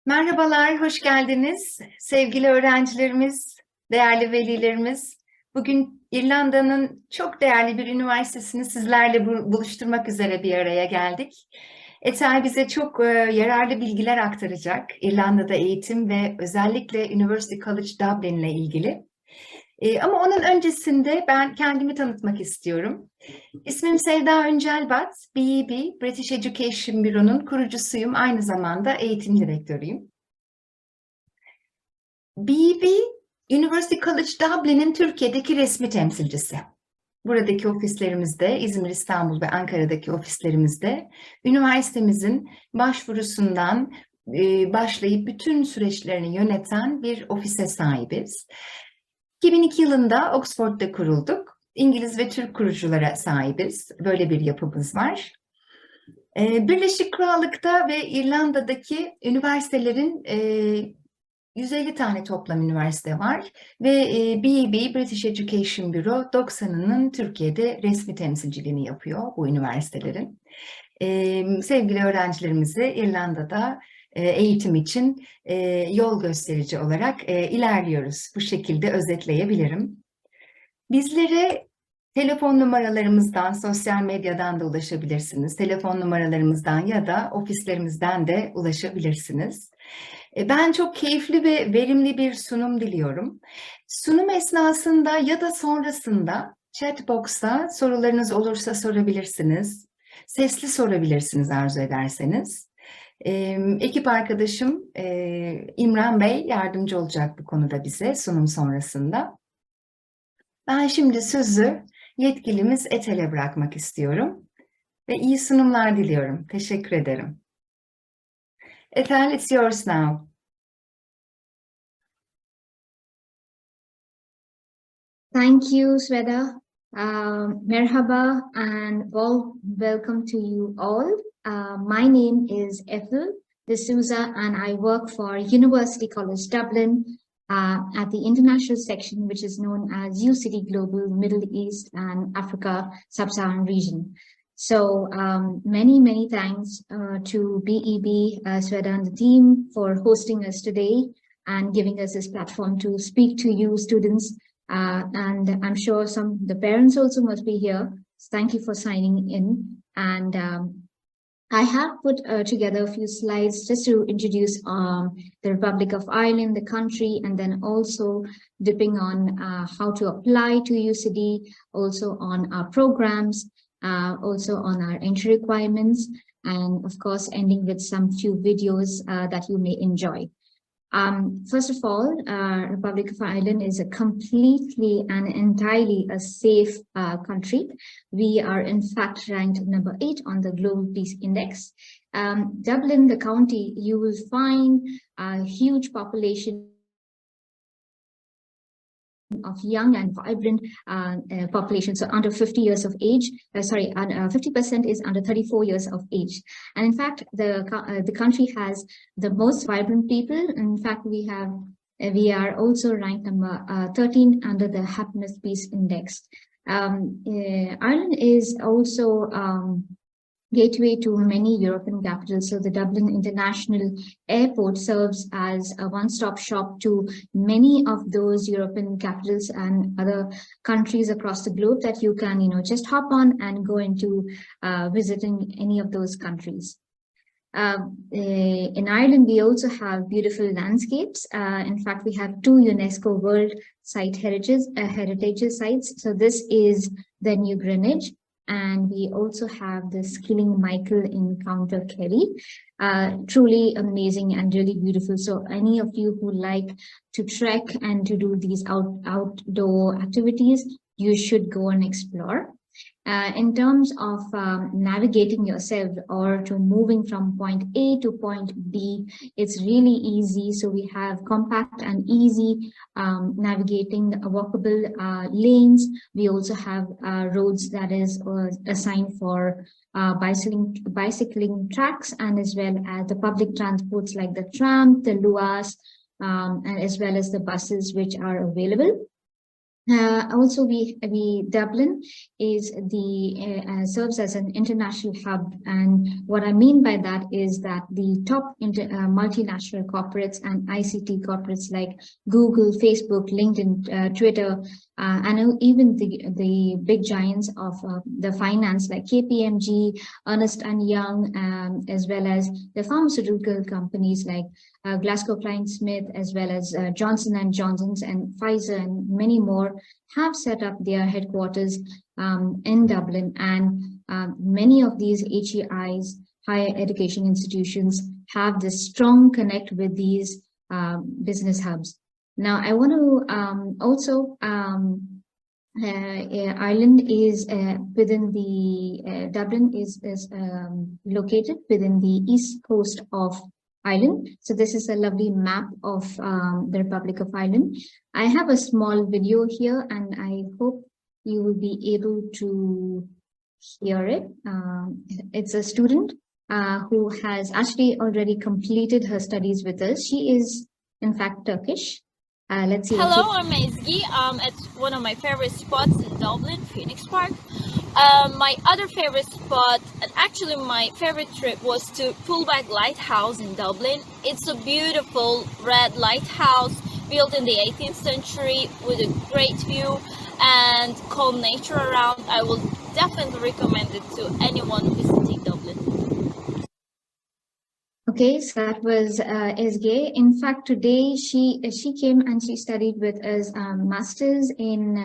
Merhabalar, hoş geldiniz. Sevgili öğrencilerimiz, değerli velilerimiz. Bugün İrlanda'nın çok değerli bir üniversitesini sizlerle buluşturmak üzere bir araya geldik. Etel bize çok yararlı bilgiler aktaracak. İrlanda'da eğitim ve özellikle University College Dublin'le ilgili. Ama onun öncesinde ben kendimi tanıtmak istiyorum. İsmim Sevda Öncelbat, BEB, British Education Bureau'nun kurucusuyum. Aynı zamanda eğitim direktörüyüm. BEB, University College Dublin'in Türkiye'deki resmi temsilcisi. Buradaki ofislerimizde, İzmir, İstanbul ve Ankara'daki ofislerimizde üniversitemizin başvurusundan başlayıp bütün süreçlerini yöneten bir ofise sahibiz. 2002 yılında Oxford'da kurulduk. İngiliz ve Türk kuruculara sahibiz. Böyle bir yapımız var. Birleşik Krallık'ta ve İrlanda'daki üniversitelerin 150 tane toplam üniversite var ve BEB, British Education Bureau, 90'ının Türkiye'de resmi temsilciliğini yapıyor bu üniversitelerin. Sevgili öğrencilerimizi İrlanda'da eğitim için yol gösterici olarak ilerliyoruz. Bu şekilde özetleyebilirim. Bizlere telefon numaralarımızdan, sosyal medyadan da ulaşabilirsiniz. Telefon numaralarımızdan ya da ofislerimizden de ulaşabilirsiniz. Ben çok keyifli ve verimli bir sunum diliyorum. Sunum esnasında ya da sonrasında chat box'ta sorularınız olursa sorabilirsiniz. Sesli sorabilirsiniz arzu ederseniz. Ekip arkadaşım İmran Bey yardımcı olacak bu konuda bize sunum sonrasında. Ben şimdi sözü yetkilimiz Etel'e bırakmak istiyorum ve iyi sunumlar diliyorum. Teşekkür ederim. Etel, it's yours now. Thank you, Sweta. Merhaba and welcome to you all. My name is Ethel D'Souza and I work for University College Dublin at the international section, which is known as UCD Global Middle East and Africa Sub-Saharan region. So many thanks to BEB, Sweta and the team for hosting us today and giving us this platform to speak to you students. And I'm sure the parents also must be here. So thank you for signing in. And I have put together a few slides just to introduce the Republic of Ireland, the country, and then also dipping on how to apply to UCD, also on our programs, also on our entry requirements, and of course, ending with some few videos that you may enjoy. First of all, Republic of Ireland is a completely and entirely a safe country. We are in fact ranked number 8 on the Global Peace Index. Dublin, the county, you will find a huge population of young and vibrant population, so under 50 years of age. 50% is under 34 years of age, and in fact, the country has the most vibrant people. In fact, we are also ranked number 13 under the Happiness Peace Index. Ireland is also gateway to many European capitals. So the Dublin International Airport serves as a one-stop shop to many of those European capitals and other countries across the globe that you can, just hop on and go into visiting any of those countries. In Ireland, we also have beautiful landscapes. In fact, we have 2 UNESCO World Site Heritage Sites. So this is the New Greenwich, and we also have the Skilling Michael in Counter Kerry. Truly amazing and really beautiful. So any of you who like to trek and to do these outdoor activities, you should go and explore. In terms of navigating yourself or to moving from point A to point B, it's really easy. So we have compact and easy navigating walkable lanes. We also have roads that is assigned for bicycling tracks, and as well as the public transports like the tram, the luas, and as well as the buses which are available. Also, Dublin is serves as an international hub, and what I mean by that is that the top multinational corporates and ICT corporates like Google, Facebook, LinkedIn, Twitter, and even the big giants of the finance like KPMG, Ernst & Young, as well as the pharmaceutical companies like GlaxoSmithKline, as well as Johnson & Johnson and Pfizer and many more have set up their headquarters in Dublin, and many of these HEIs, higher education institutions, have this strong connect with these business hubs. Now, I want to also Ireland is within the Dublin is located within the east coast of Ireland. So this is a lovely map of the Republic of Ireland. I have a small video here, and I hope you will be able to hear it. It's a student who has actually already completed her studies with us. She is, in fact, Turkish. Let's see. Hello, I'm Ezgi. At one of my favorite spots in Dublin, Phoenix Park. My other favorite spot, and actually my favorite trip, was to Poolbag Lighthouse in Dublin. It's a beautiful red lighthouse built in the 18th century with a great view and calm nature around. I will definitely recommend it to anyone visiting Dublin. Okay, so that was Ezgi. In fact, today she came and she studied with us masters in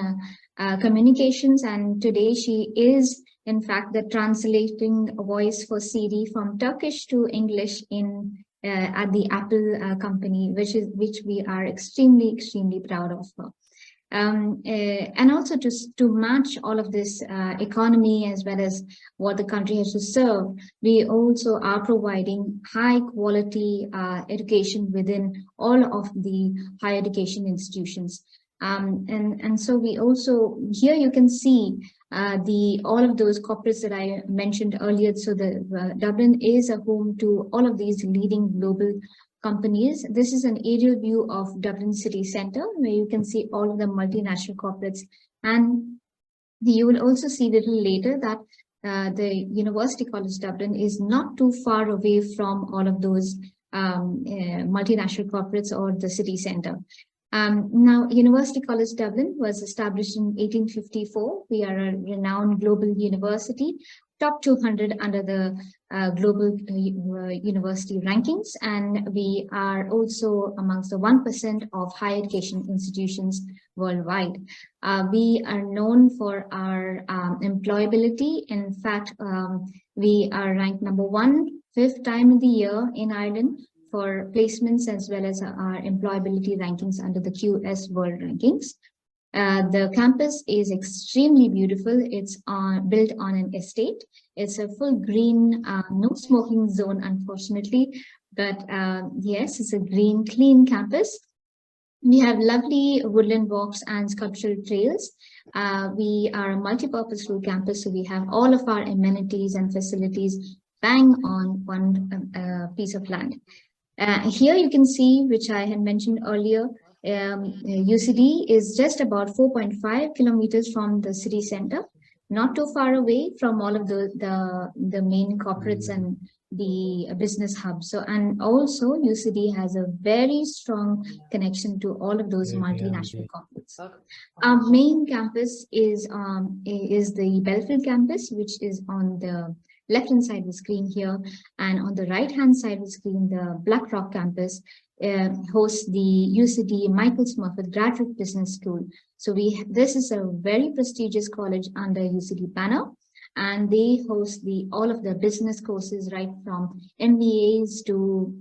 communications, and today she is in fact the translating voice for Siri from Turkish to English in at the Apple company, which we are extremely proud of her. And also to match all of this economy as well as what the country has to serve, we also are providing high quality education within all of the higher education institutions. And so we also, here you can see all of those corporates that I mentioned earlier. So the Dublin is a home to all of these leading global companies. This is an aerial view of Dublin city center, where you can see all of the multinational corporates, and you will also see a little later that the University College Dublin is not too far away from all of those multinational corporates or the city center. Now, University College Dublin was established in 1854. We are a renowned global university, top 200 under the global university rankings, and we are also amongst the 1% of higher education institutions worldwide. We are known for our employability. In fact, we are ranked number 1, 5th time in the year in Ireland for placements, as well as our employability rankings under the QS World Rankings. The campus is extremely beautiful. It's built on an estate. It's a full green, no smoking zone, unfortunately, but yes, it's a green, clean campus. We have lovely woodland walks and sculptural trails. We are a multi-purpose school campus, so we have all of our amenities and facilities bang on one piece of land. Here you can see, which I had mentioned earlier, UCD is just about 4.5 kilometers from the city center, not too far away from all of the main corporates and the business hubs. So, and also UCD has a very strong connection to all of those multinational corporates. Our main campus is the Belfield campus, which is on the left-hand side of the screen here, and on the right-hand side of the screen, the Blackrock campus hosts the UCD Michael Smurfit Graduate Business School. So this is a very prestigious college under UCD banner, and they host all of the business courses, right from MBAs to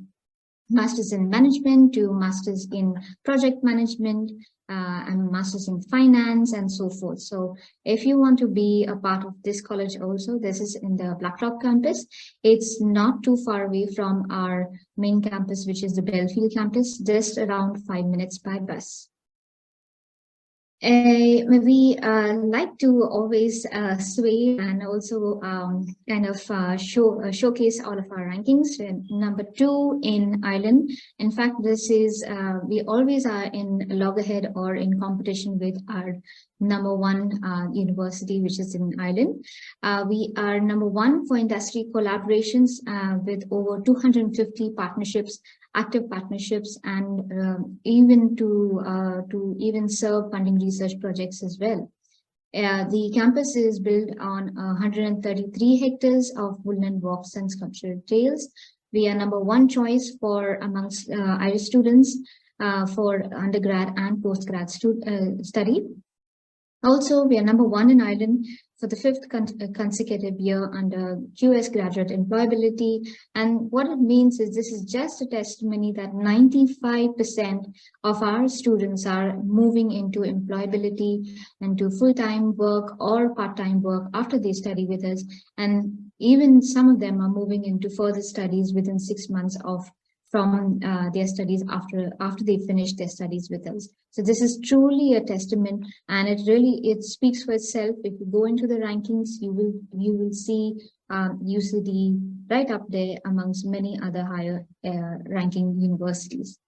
Masters in Management to Masters in Project Management, and Masters in Finance, and so forth. So if you want to be a part of this college also, this is in the Blackrock campus. It's not too far away from our main campus, which is the Belfield campus, just around 5 minutes by bus. We like to always sway and also showcase all of our rankings. We're number 2 in Ireland. In fact, this is we always are in loggerhead or in competition with our number 1 university, which is in Ireland. We are number 1 for industry collaborations with over 250 partnerships, active partnerships, and even to even serve funding research projects as well. The campus is built on 133 hectares of woodland walks and sculptural trails. We are number 1 choice for amongst Irish students for undergrad and postgrad study. Also, we are number 1 in Ireland for the 5th consecutive year under QS graduate employability. And what it means is this is just a testimony that 95% of our students are moving into employability, into full-time work or part-time work after they study with us. And even some of them are moving into further studies within 6 months from their studies after they finish their studies with us. So this is truly a testament, and it speaks for itself. If you go into the rankings, you will see UCD right up there amongst many other higher ranking universities.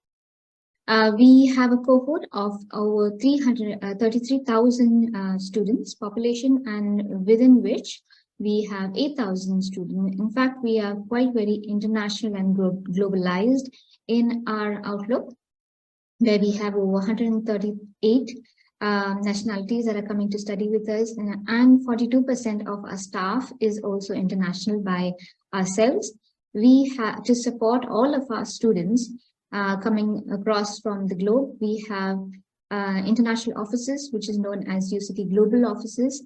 We have a cohort of over 33,000 students population, and within which we have 8,000 students. In fact, we are quite very international and globalized in our outlook, where we have over 138 nationalities that are coming to study with us, and 42% of our staff is also international by ourselves. We have to support all of our students coming across from the globe. We have international offices, which is known as UCD Global Offices.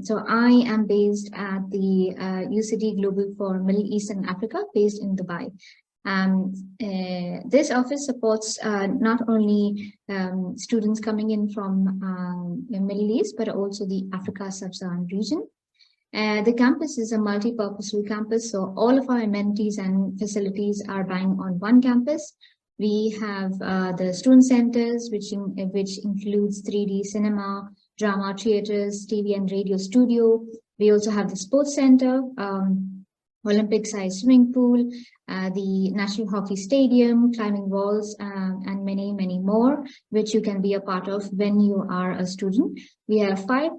So I am based at the UCD Global for Middle East and Africa, based in Dubai. This office supports not only students coming in from the Middle East, but also the Africa sub-Saharan region. The campus is a multi-purposeful campus, so all of our amenities and facilities are lying on one campus. We have the student centers, which includes 3D cinema, drama theaters, TV and radio studio. We also have the sports center, Olympic-sized swimming pool, the National Hockey Stadium, climbing walls, and many, many more, which you can be a part of when you are a student. We have 5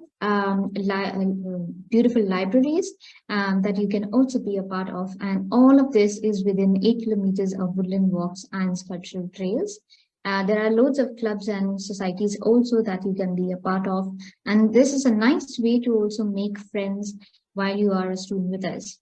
beautiful libraries that you can also be a part of, and all of this is within 8 kilometers of woodland walks and sculptural trails. There are loads of clubs and societies also that you can be a part of, and this is a nice way to also make friends while you are a student with us.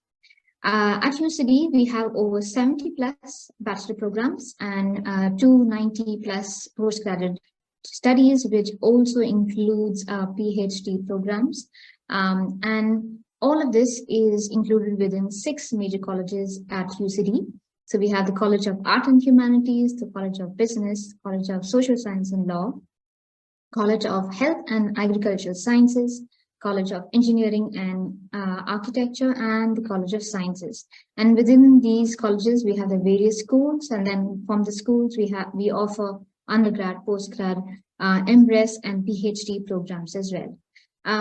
At UCD, we have over 70 plus bachelor programs and 290 plus postgraduate studies, which also includes PhD programs. And all of this is included within 6 major colleges at UCD. So we have the College of Art and Humanities, the College of Business, College of Social Science and Law, College of Health and Agricultural Sciences, College of Engineering and Architecture, and the College of Sciences. And within these colleges, we have the various schools, and then from the schools, we offer undergrad, postgrad, MRes, and PhD programs as well.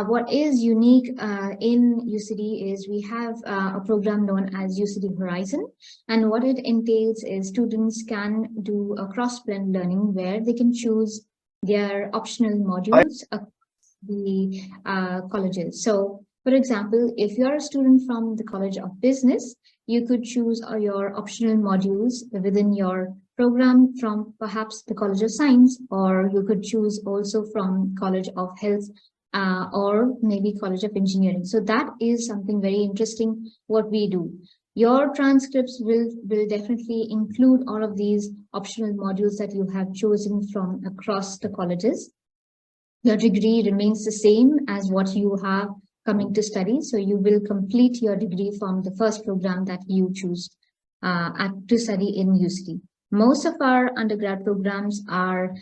What is unique in UCD is we have a program known as UCD Horizon, and what it entails is students can do a cross-blend learning where they can choose their optional modules across the colleges. So, for example, if you're a student from the College of Business, you could choose your optional modules within your program from perhaps the College of Science, or you could choose also from College of Health, or maybe College of Engineering. So that is something very interesting what we do. Your transcripts will definitely include all of these optional modules that you have chosen from across the colleges. Your degree remains the same as what you have coming to study. So you will complete your degree from the first program that you choose to study in UCD. Most of our undergrad programs are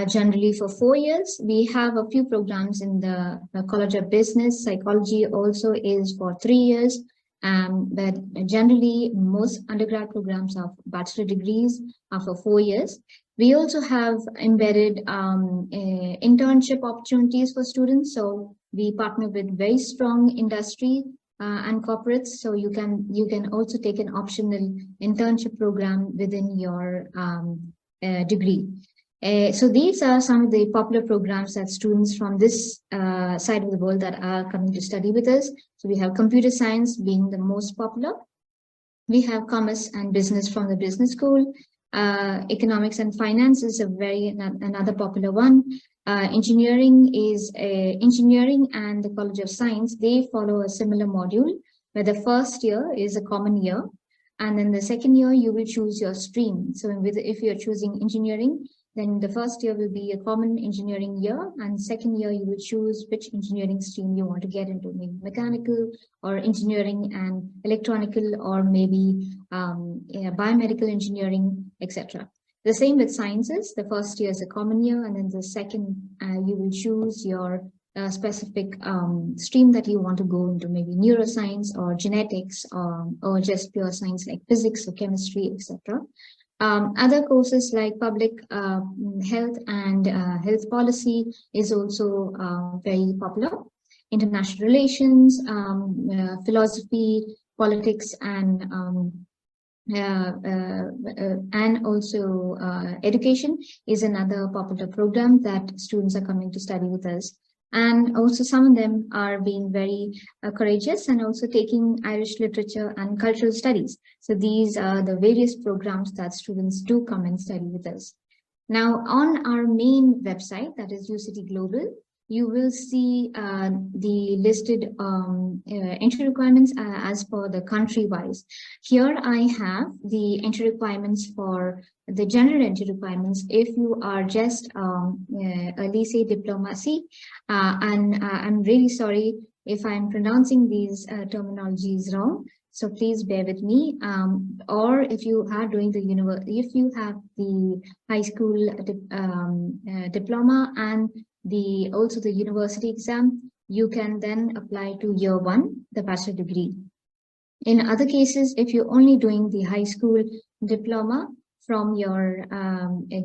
generally for 4 years. We have a few programs in the College of Business. Psychology also is for 3 years. But generally, most undergrad programs of bachelor degrees are for 4 years. We also have embedded internship opportunities for students. So we partner with very strong industry and corporates. So you can also take an optional internship program within your degree. So these are some of the popular programs that students from this side of the world that are coming to study with us. So we have computer science being the most popular. We have commerce and business from the business school. Economics and finance is another popular one. Engineering and the College of Science, they follow a similar module where the first year is a common year, and then the second year you will choose your stream. So if you're choosing engineering, then the first year will be a common engineering year, and second year you will choose which engineering stream you want to get into, maybe mechanical or engineering and electronical, or maybe biomedical engineering, etc. The same with sciences. The first year is a common year, and then the second you will choose your specific stream that you want to go into, maybe neuroscience or genetics, or just pure science like physics or chemistry, etc. Other courses like public health and health policy is also very popular. International relations, philosophy, politics, and also education is another popular program that students are coming to study with us. And also some of them are being very courageous and also taking Irish literature and cultural studies. So these are the various programs that students do come and study with us. Now on our main website, that is UCT Global, you will see the listed entry requirements as per the country-wise. Here I have the entry requirements for the general entry requirements if you are just a lycée diplomacy, and I'm really sorry if I'm pronouncing these terminologies wrong, so please bear with me. Or if you are doing if you have the high school diploma and also the university exam, you can then apply to year 1, the bachelor degree. In other cases, if you're only doing the high school diploma from your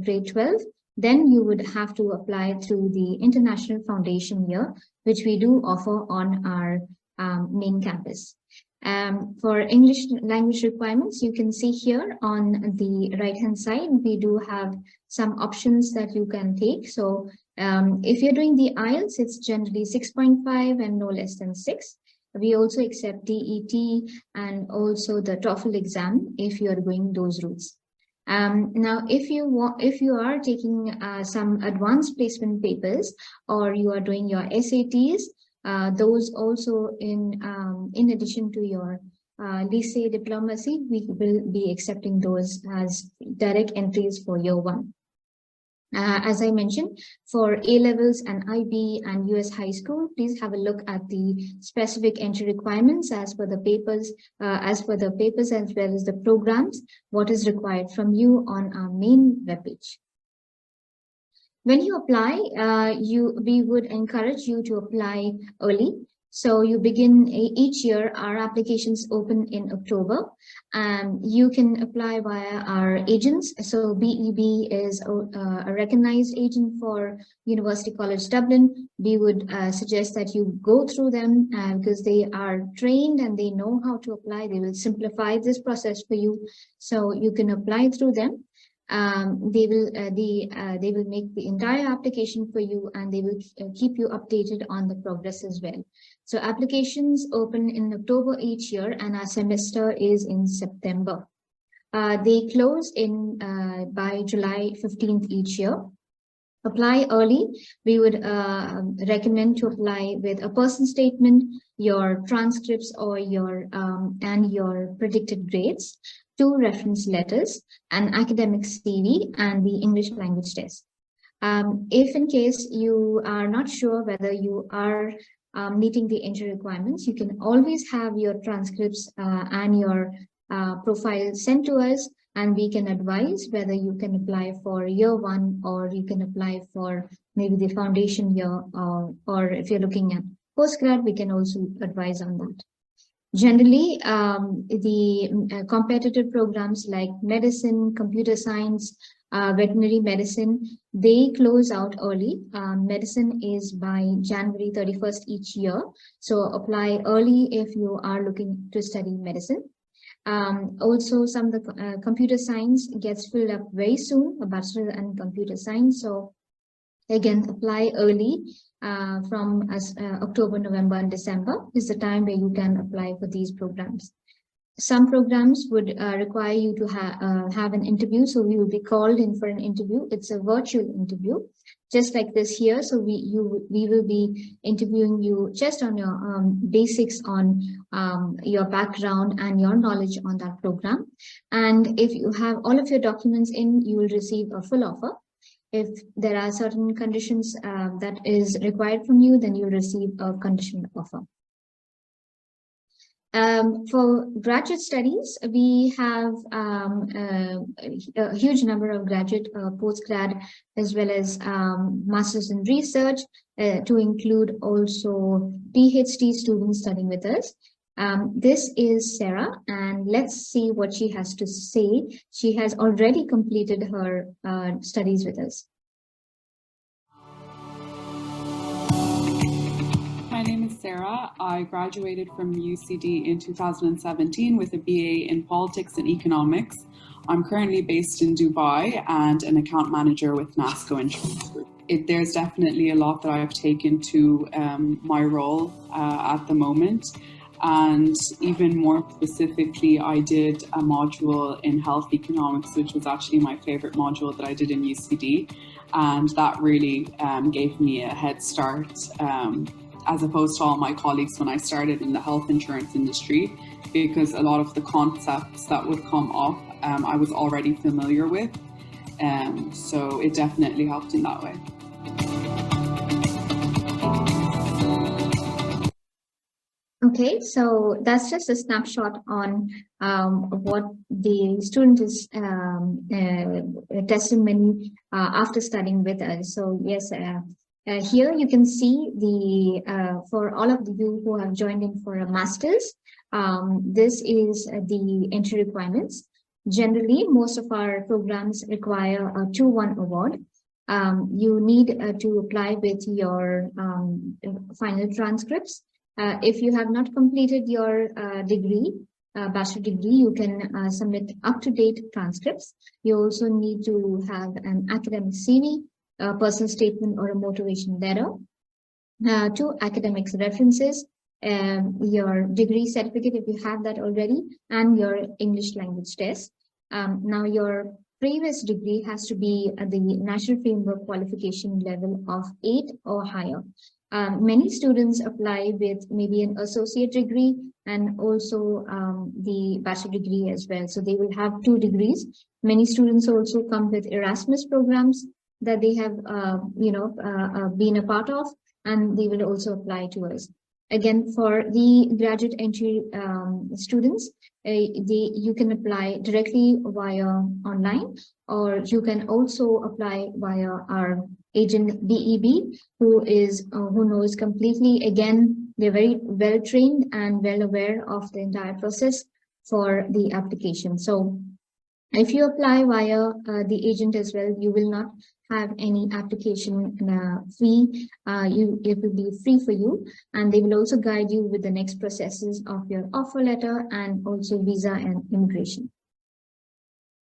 grade 12, then you would have to apply through the International Foundation year, which we do offer on our main campus. For English language requirements, you can see here on the right-hand side, we do have some options that you can take. So if you're doing the IELTS, it's generally 6.5 and no less than 6. We also accept DET and also the TOEFL exam if you are going those routes. Now, if you are taking some advanced placement papers, or you are doing your SATs, those also in addition to your lycée diplomacy, we will be accepting those as direct entries for year 1. As I mentioned, for A-levels and IB and US high school, please have a look at the specific entry requirements as per the papers, as well as the programs, what is required from you on our main webpage. When you apply, we would encourage you to apply early. So you begin each year, our applications open in October, and you can apply via our agents. So BEB is a recognized agent for University College Dublin. We would suggest that you go through them because they are trained and they know how to apply. They will simplify this process for you. So you can apply through them. They will make the entire application for you, and they will keep you updated on the progress as well. So applications open in October each year, and our semester is in September. They close by July 15th each year. Apply early. We would recommend to apply with a person statement, your transcripts, or your predicted grades, 2 reference letters, an academic CV, and the English language test. If in case you are not sure whether you are meeting the entry requirements, you can always have your transcripts and your profile sent to us, and we can advise whether you can apply for year 1 or you can apply for maybe the foundation year, or if you're looking at postgrad, we can also advise on that. Generally, the competitive programs like medicine, computer science, veterinary medicine, they close out early. Medicine is by January 31st each year. So apply early if you are looking to study medicine. Also, some of the computer science gets filled up very soon, a bachelor in computer science. So again, apply early from October, November, and December is the time where you can apply for these programs. Some programs would require you to have an interview, so we will be called in for an interview. It's a virtual interview, just like this here. So we will be interviewing you just on your basics on your background and your knowledge on that program. And if you have all of your documents in, you will receive a full offer. If there are certain conditions that is required from you, then you receive a conditional offer. For graduate studies, we have a huge number of graduate, postgrad, as well as masters in research, to include also PhD students studying with us. This is Sarah, and let's see what she has to say. She has already completed her studies with us. My name is Sarah. I graduated from UCD in 2017 with a BA in Politics and Economics. I'm currently based in Dubai and an account manager with NASCO Insurance Group. There's definitely a lot that I've taken to my role at the moment. And even more specifically, I did a module in health economics, which was actually my favorite module that I did in UCD. And that really gave me a head start as opposed to all my colleagues when I started in the health insurance industry, because a lot of the concepts that would come up, I was already familiar with. So it definitely helped in that way. Okay, so that's just a snapshot on what the student is testimony after studying with us. So yes, here you can see the for all of you who have joined in for a master's, this is the entry requirements. Generally, most of our programs require a 2-1 award. You need to apply with your final transcripts. If you have not completed your degree, bachelor degree, you can submit up-to-date transcripts. You also need to have an academic CV, a personal statement or a motivation letter, 2 academics references, your degree certificate if you have that already, and your English language test. Now your previous degree has to be at the National Framework Qualification level of 8 or higher. Many students apply with maybe an associate degree and also the bachelor degree as well. So they will have 2 degrees. Many students also come with Erasmus programs that they have, been a part of, and they will also apply to us. Again, for the graduate entry students, you can apply directly via online, or you can also apply via our agent BEB, who knows completely. Again, they're very well trained and well aware of the entire process for the application. So if you apply via the agent as well, you will not have any application fee. It will be free for you, and they will also guide you with the next processes of your offer letter and also visa and immigration.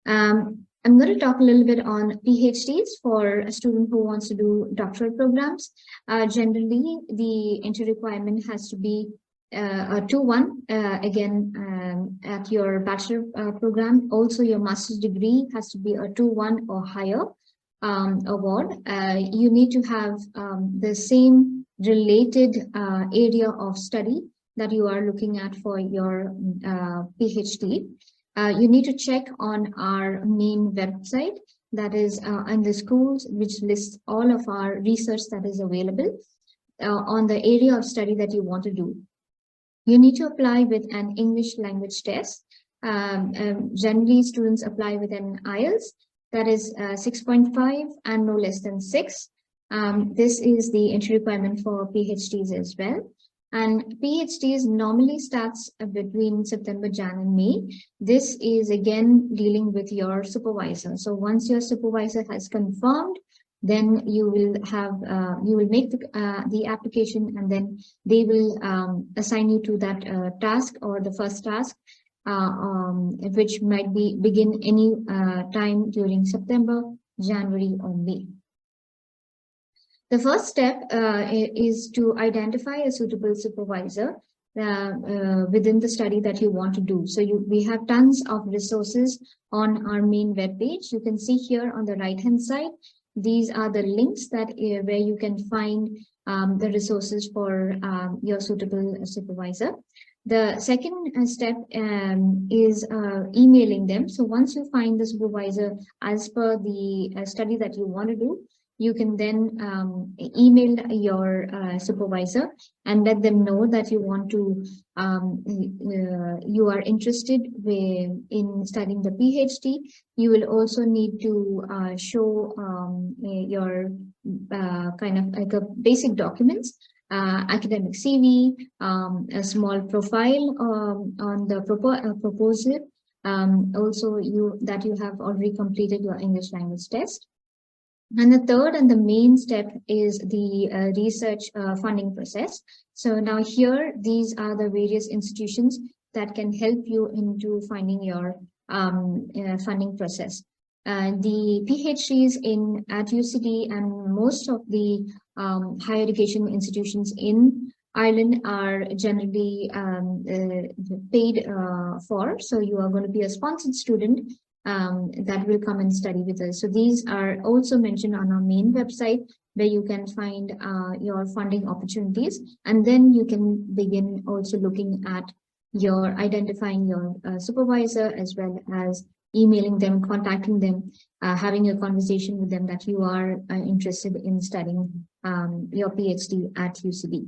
I'm going to talk a little bit on PhDs for a student who wants to do doctoral programs. Generally, the entry requirement has to be a 2-1 again at your bachelor program. Also, your master's degree has to be a 2-1 or higher award. You need to have the same related area of study that you are looking at for your PhD. You need to check on our main website, that is in the schools, which lists all of our research that is available on the area of study that you want to do. You need to apply with an English language test. Generally, students apply with an IELTS, that is 6.5 and no less than 6. This is the entry requirement for PhDs as well. And PhDs normally starts between September, Jan and May. This is again dealing with your supervisor. So once your supervisor has confirmed, then you will have you will make the application, and then they will assign you to that task or the first task, which might begin any time during September, January, or May. The first step is to identify a suitable supervisor within the study that you want to do. So we have tons of resources on our main web page. You can see here on the right hand side, these are the links that where you can find the resources for your suitable supervisor. The second step is emailing them. So once you find the supervisor as per the study that you want to do, you can then email your supervisor and let them know that you want to, you are interested in studying the PhD. You will also need to show your kind of like a basic documents, academic CV, a small profile on the proposal. Also, that you have already completed your English language test. And the third and the main step is the research funding process. So now here, these are the various institutions that can help you into finding your funding process. The PhDs at UCD and most of the higher education institutions in Ireland are generally paid for. So you are going to be a sponsored student that will come and study with us. So these are also mentioned on our main website, where you can find your funding opportunities, and then you can begin also looking at identifying your supervisor, as well as emailing them, contacting them, having a conversation with them that you are interested in studying your PhD at UCD.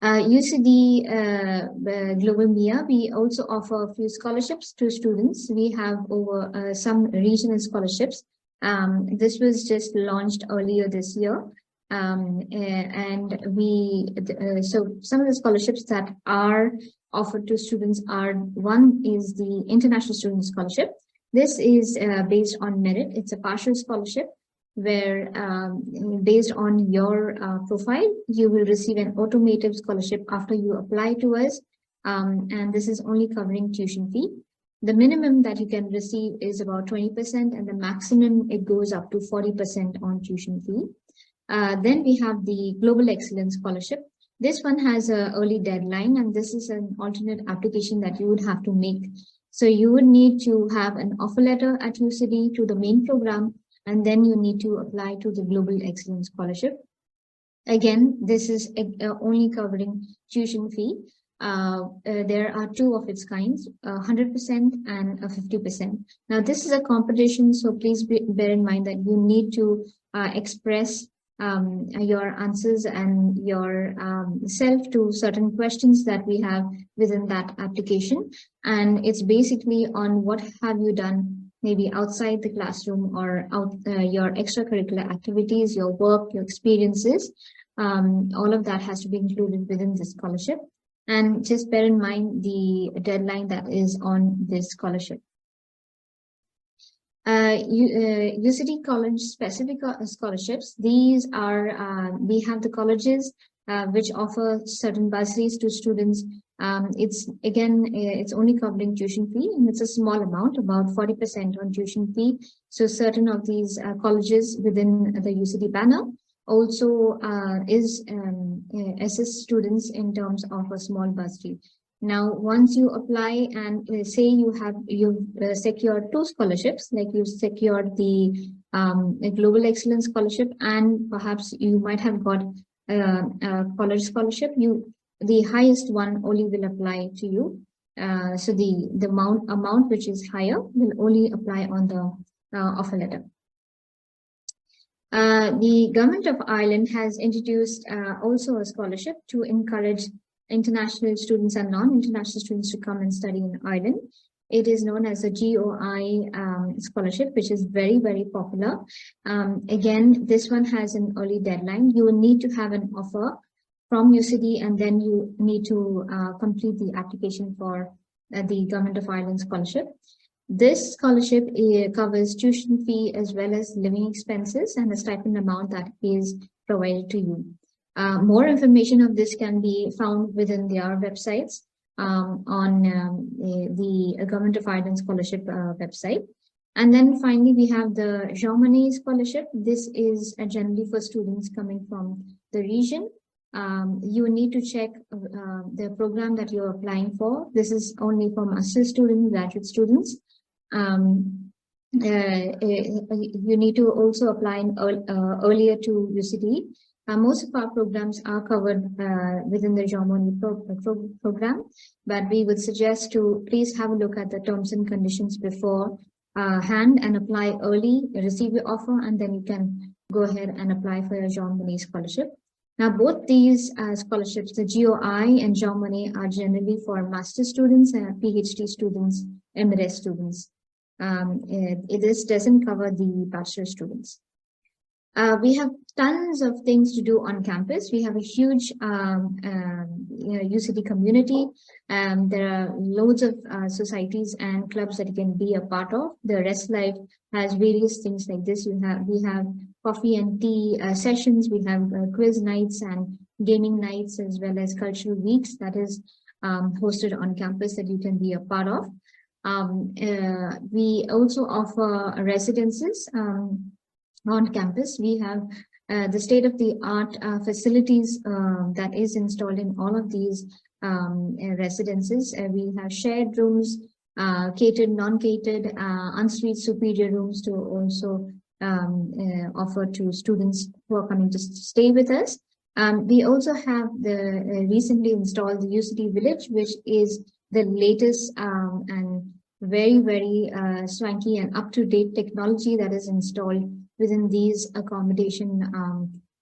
UCD Global MIA, we also offer a few scholarships to students. We have over some regional scholarships. This was just launched earlier this year. And so some of the scholarships that are offered to students are, one is the International Student Scholarship. This is based on merit. It's a partial scholarship, where based on your profile, you will receive an automated scholarship after you apply to us. And this is only covering tuition fee. The minimum that you can receive is about 20%, and the maximum it goes up to 40% on tuition fee. Then we have the Global Excellence Scholarship. This one has an early deadline, and this is an alternate application that you would have to make. So you would need to have an offer letter at UCD to the main program, and then you need to apply to the Global Excellence Scholarship. Again, this is only covering tuition fee. There are two of its kinds, 100% and 50%. Now, this is a competition, so please bear in mind that you need to express your answers and your self to certain questions that we have within that application. And it's basically on what have you done maybe outside the classroom, or your extracurricular activities, your work, your experiences. All of that has to be included within the scholarship. And just bear in mind the deadline that is on this scholarship. UCD college specific scholarships. These are, we have the colleges which offer certain bursaries to students. It's only covering tuition fee, and it's a small amount, about 40% on tuition fee. So certain of these colleges within the UCD banner also assist students in terms of a small bursary. Now, once you apply and say you've secured two scholarships, like you've secured the Global Excellence Scholarship, and perhaps you might have got a college scholarship, the highest one only will apply to you. So the amount which is higher will only apply on the offer letter. The Government of Ireland has introduced also a scholarship to encourage international students and non-international students to come and study in Ireland. It is known as a GOI scholarship, which is very, very popular. Again, this one has an early deadline. You will need to have an offer from UCD, and then you need to complete the application for the Government of Ireland scholarship. This scholarship covers tuition fee as well as living expenses and a stipend amount that is provided to you. More information of this can be found within their websites on the Government of Ireland scholarship website. And then finally, we have the Jean Monnet scholarship. This is generally for students coming from the region. You need to check the program that you're applying for. This is only for master's students, graduate students. You need to also apply earlier to UCD. Most of our programs are covered within the Jean Monnet program, but we would suggest to please have a look at the terms and conditions before hand and apply early, receive your offer, and then you can go ahead and apply for your Jean Monnet scholarship. Now, both these scholarships, the GOI and Jean Monnet, are generally for master's students and PhD students, MRS students. This doesn't cover the bachelor students. We have tons of things to do on campus. We have a huge UCD community. There are loads of societies and clubs that you can be a part of. The Rest Life has various things like this. We have coffee and tea sessions. We have quiz nights and gaming nights, as well as cultural weeks that is hosted on campus that you can be a part of. We also offer residences on campus. We have the state-of-the-art facilities that is installed in all of these residences. We have shared rooms, catered, non-catered, ensuite superior rooms to also offer to students who are coming to stay with us. We also have the recently installed the UCD Village, which is the latest and very, very swanky and up-to-date technology that is installed within these accommodation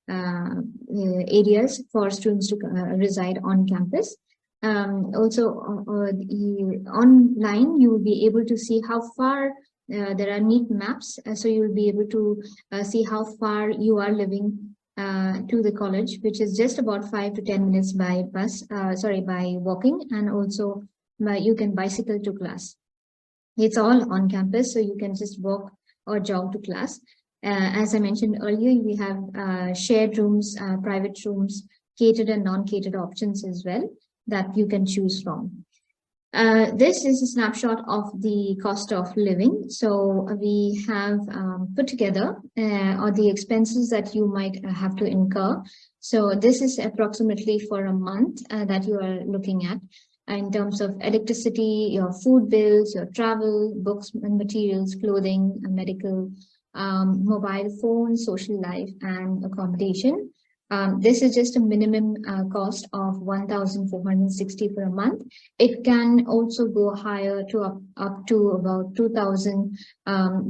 areas for students to reside on campus. Also, online, you will be able to see how far there are neat maps. So you will be able to see how far you are living to the college, which is just about 5 to 10 minutes by bus, by walking, and also you can bicycle to class. It's all on campus, so you can just walk or jog to class. As I mentioned earlier, we have shared rooms, private rooms, catered and non-catered options as well that you can choose from. This is a snapshot of the cost of living. So we have put together all the expenses that you might have to incur. So this is approximately for a month that you are looking at in terms of electricity, your food bills, your travel, books and materials, clothing, medical, mobile phone, social life, and accommodation. This is just a minimum cost of 1,460 for a month. It can also go higher to up to about 2,000,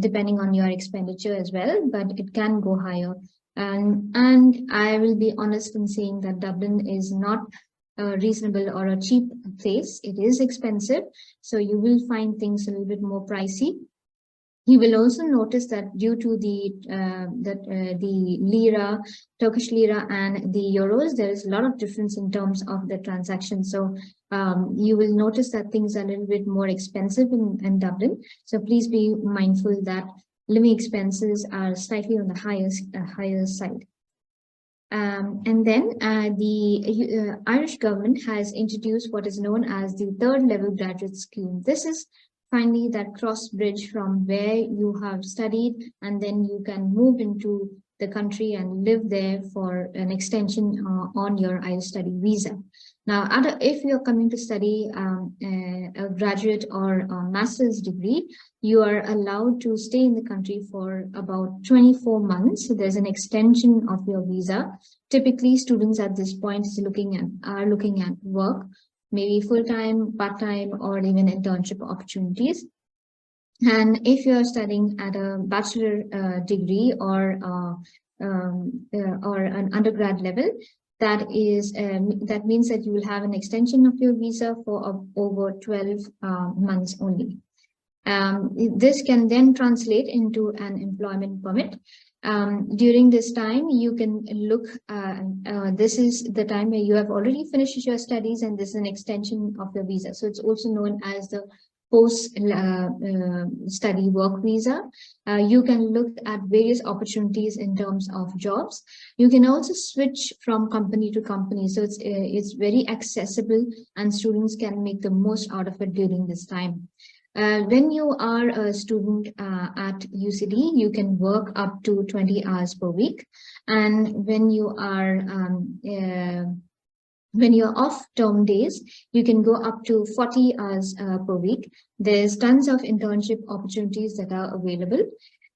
depending on your expenditure as well, but it can go higher. And I will be honest in saying that Dublin is not a reasonable or a cheap place. It is expensive, so you will find things a little bit more pricey. You will also notice that due to the lira, Turkish lira, and the euros, there is a lot of difference in terms of the transaction. So you will notice that things are a little bit more expensive in Dublin. So please be mindful that living expenses are slightly on the higher side. And then the Irish government has introduced what is known as the third level graduate scheme. This is finally that cross bridge from where you have studied, and then you can move into the country and live there for an extension on your Irish study visa. Now, if you're coming to study a graduate or a master's degree, you are allowed to stay in the country for about 24 months. So there's an extension of your visa. Typically, students at this point are looking at work, maybe full-time, part-time, or even internship opportunities. And if you're studying at a bachelor degree or an undergrad level, that means that you will have an extension of your visa for over 12 months only. This can then translate into an employment permit. During this time, you can look, this is the time where you have already finished your studies, and this is an extension of your visa. So it's also known as the post-study work visa. You can look at various opportunities in terms of jobs. You can also switch from company to company. So it's very accessible, and students can make the most out of it during this time. When you are a student at UCD, you can work up to 20 hours per week. And when you are when you're off term days, you can go up to 40 hours per week. There's tons of internship opportunities that are available.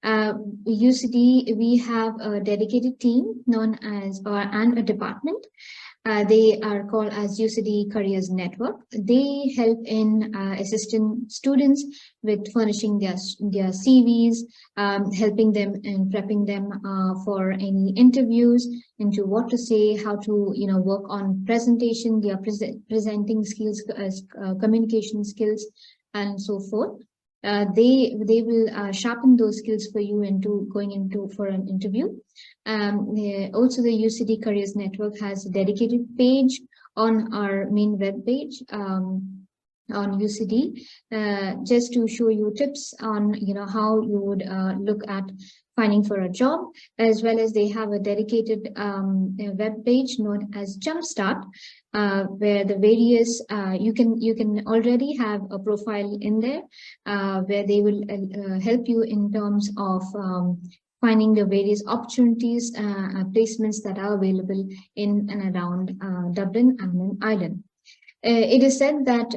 UCD, we have a dedicated team known as, and a department. They are called as UCD Careers Network. They help in assisting students with furnishing their CVs, helping them and prepping them for any interviews, into what to say, how to work on presentation, their presenting skills, communication skills, and so forth. They will sharpen those skills for you into going into for an interview. Also, the UCD Careers Network has a dedicated page on our main web page on UCD, just to show you tips on how you would look at finding for a job, as well as they have a dedicated web page known as Jumpstart, where the various you can already have a profile in there, where they will help you in terms of finding the various opportunities, placements that are available in and around Dublin and in Ireland. It is said that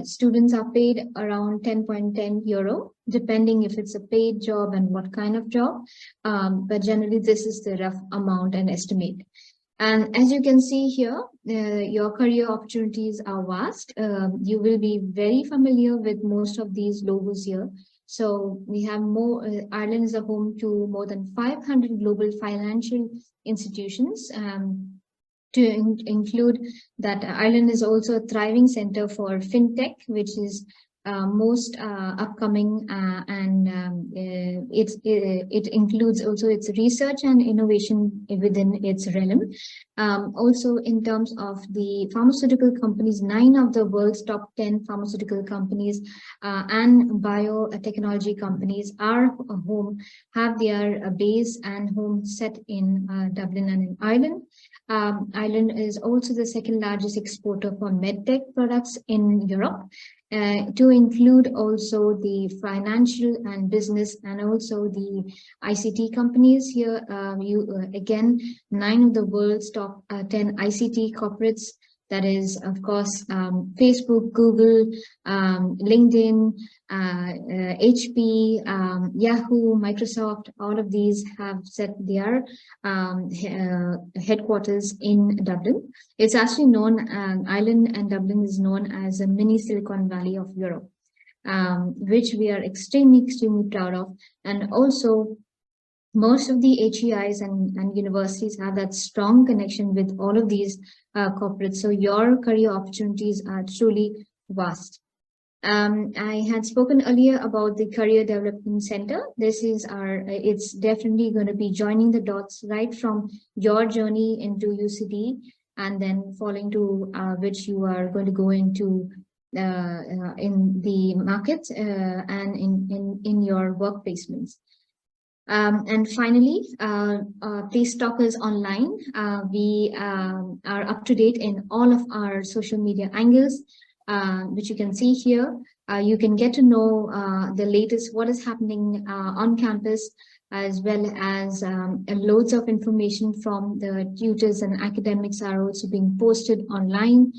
students are paid around €10.10, depending if it's a paid job and what kind of job. But generally, this is the rough amount and estimate. And as you can see here, your career opportunities are vast. You will be very familiar with most of these logos here. So we have more, Ireland is a home to more than 500 global financial institutions. To include that, Ireland is also a thriving center for fintech, which is most upcoming, and it includes also its research and innovation within its realm. Also, in terms of the pharmaceutical companies, 9 of the world's top 10 pharmaceutical companies and biotechnology companies are have their base and home set in Dublin and in Ireland. Ireland is also the second largest exporter for medtech products in Europe, to include also the financial and business and also the ICT companies here. Again, 9 of the world's top 10 ICT corporates. That is, of course, Facebook, Google, LinkedIn, HP, Yahoo, Microsoft. All of these have set their headquarters in Dublin. It's actually known, Ireland and Dublin is known as a mini Silicon Valley of Europe, which we are extremely proud of. And also, most of the HEIs and universities have that strong connection with all of these corporates. So your career opportunities are truly vast. I had spoken earlier about the Career Development Center. This is it's definitely going to be joining the dots right from your journey into UCD, and then following to which you are going to go into in the market and in your work placements. And finally, please stalk us online. We are up to date in all of our social media angles, which you can see here. You can get to know the latest, what is happening on campus, as well as loads of information from the tutors and academics are also being posted online.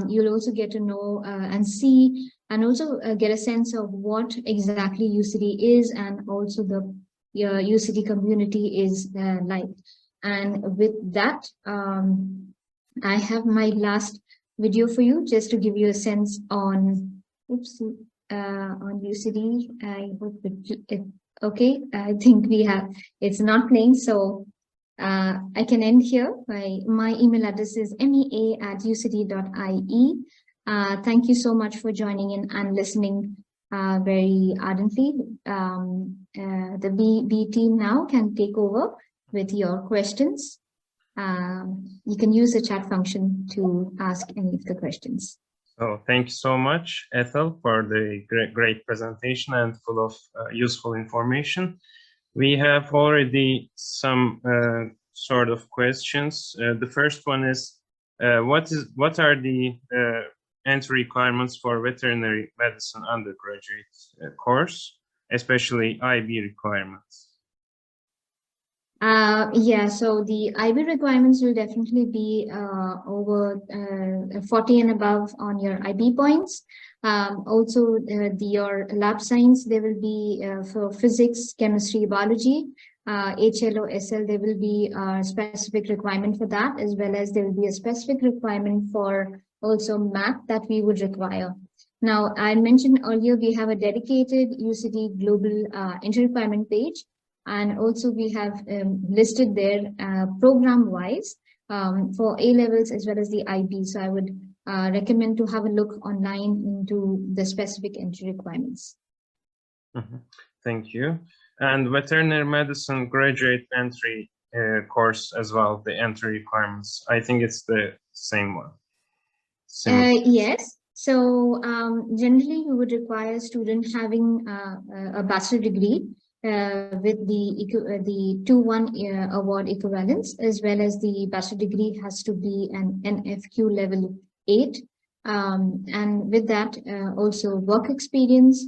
You'll also get to know and see, and also get a sense of what exactly UCD is, and also the UCD community is like. And with that, I have my last video for you, just to give you a sense on UCD. I hope it okay. I think we have, it's not playing, so I can end here. My email address is mea@ucd.ie. Thank you so much for joining in and listening very ardently. The B team now can take over with your questions. You can use the chat function to ask any of the questions. So thank you so much, Ethel, for the great presentation and full of useful information. We have already some sort of questions. The first one is, what are the entry requirements for veterinary medicine undergraduate course, especially IB requirements? Yeah, so the IB requirements will definitely be over 40 and above on your IB points. Also, your lab science, they will be for physics, chemistry, biology, HL or SL, there will be a specific requirement for that, as well as there will be a specific requirement for also math that we would require. Now, I mentioned earlier, we have a dedicated UCD global entry requirement page. And also we have listed there program-wise for A-levels as well as the IB. So I would recommend to have a look online into the specific entry requirements. Mm-hmm. Thank you. And veterinary medicine graduate entry course as well, the entry requirements. I think it's the same one. Yes. So generally you would require a student having a bachelor degree with the 2-1 award equivalence, as well as the bachelor degree has to be an NFQ level 8. And with that also work experience.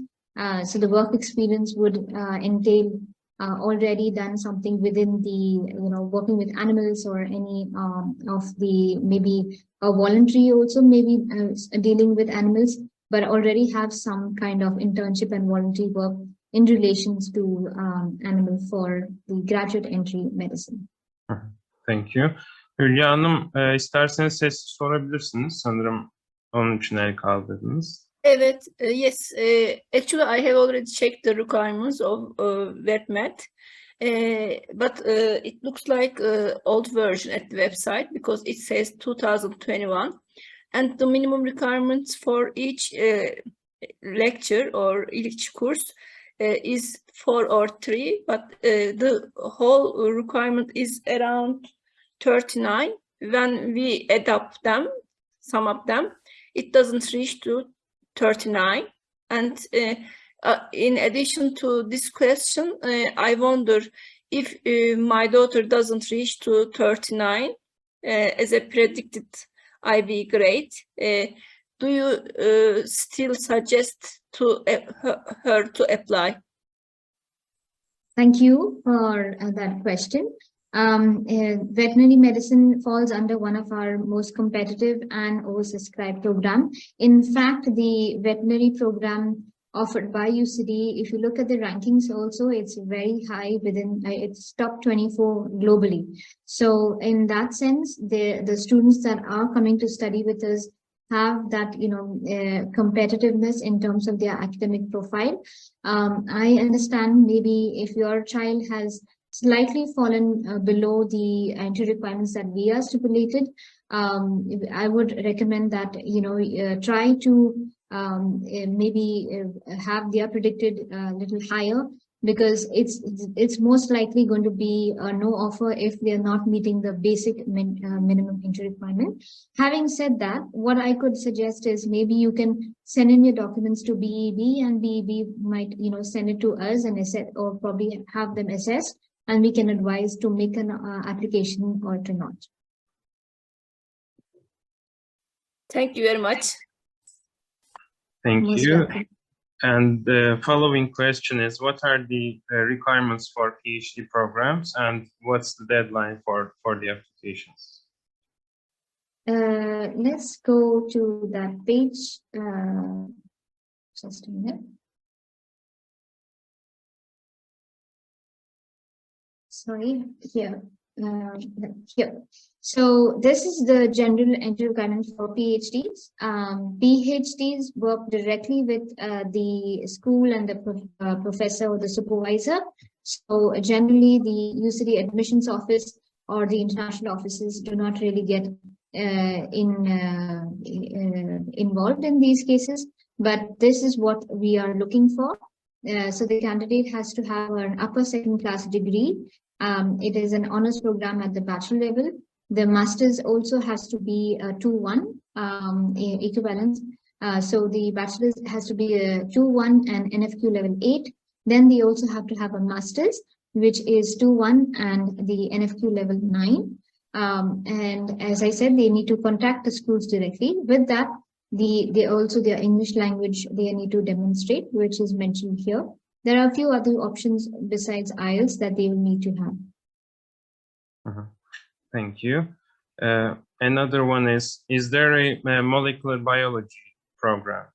So the work experience would entail already done something within the, working with animals or any of the, maybe a voluntary also, maybe dealing with animals, but already have some kind of internship and voluntary work in relations to animal for the graduate entry medicine. Thank you. Hülya Hanım, isterseniz sessiz sorabilirsiniz. Sanırım onun için el kaldırdınız. Evet, yes. Actually, I have already checked the requirements of VetMed, but it looks like old version at the website because it says 2021, and the minimum requirements for each lecture or each course is 4 or 3, but the whole requirement is around 39. When we adopt them, some of them, it doesn't reach to 39. And in addition to this question, I wonder if my daughter doesn't reach to 39 as a predicted IB grade, do you still suggest to her to apply? Thank you for that question. Veterinary medicine falls under one of our most competitive and oversubscribed program. In fact, the veterinary program offered by UCD, if you look at the rankings also, it's very high within, it's top 24 globally. So in that sense, the students that are coming to study with us have that, competitiveness in terms of their academic profile. I understand maybe if your child has slightly fallen below the entry requirements that we are stipulated, I would recommend that, try to maybe have their predicted a little higher, because it's most likely going to be a no offer if they're not meeting the basic minimum entry requirement. Having said that, what I could suggest is maybe you can send in your documents to BEB, and BEB might, send it to us and assess, or probably have them assessed, and we can advise to make an application or to not. Thank you very much. Thank Most you. welcome. And the following question is, what are the requirements for PhD programs, and what's the deadline for the applications? Let's go to that page. Just a minute. Sorry, here. Here. So this is the general entry requirement for PhDs. PhDs work directly with the school and the professor or the supervisor. So generally the UCD admissions office or the international offices do not really get involved in these cases. but this is what we are looking for. So the candidate has to have an upper second class degree. It is an honors program at the bachelor level. The master's also has to be a 2-1 equivalent. So the bachelor's has to be a 2-1 and NFQ level 8. Then they also have to have a master's, which is 2-1 and the NFQ level 9. And as I said, they need to contact the schools directly. With that, they also their English language they need to demonstrate, which is mentioned here. There are a few other options besides IELTS that they will need to have. Thank you. Another one is there a molecular biology program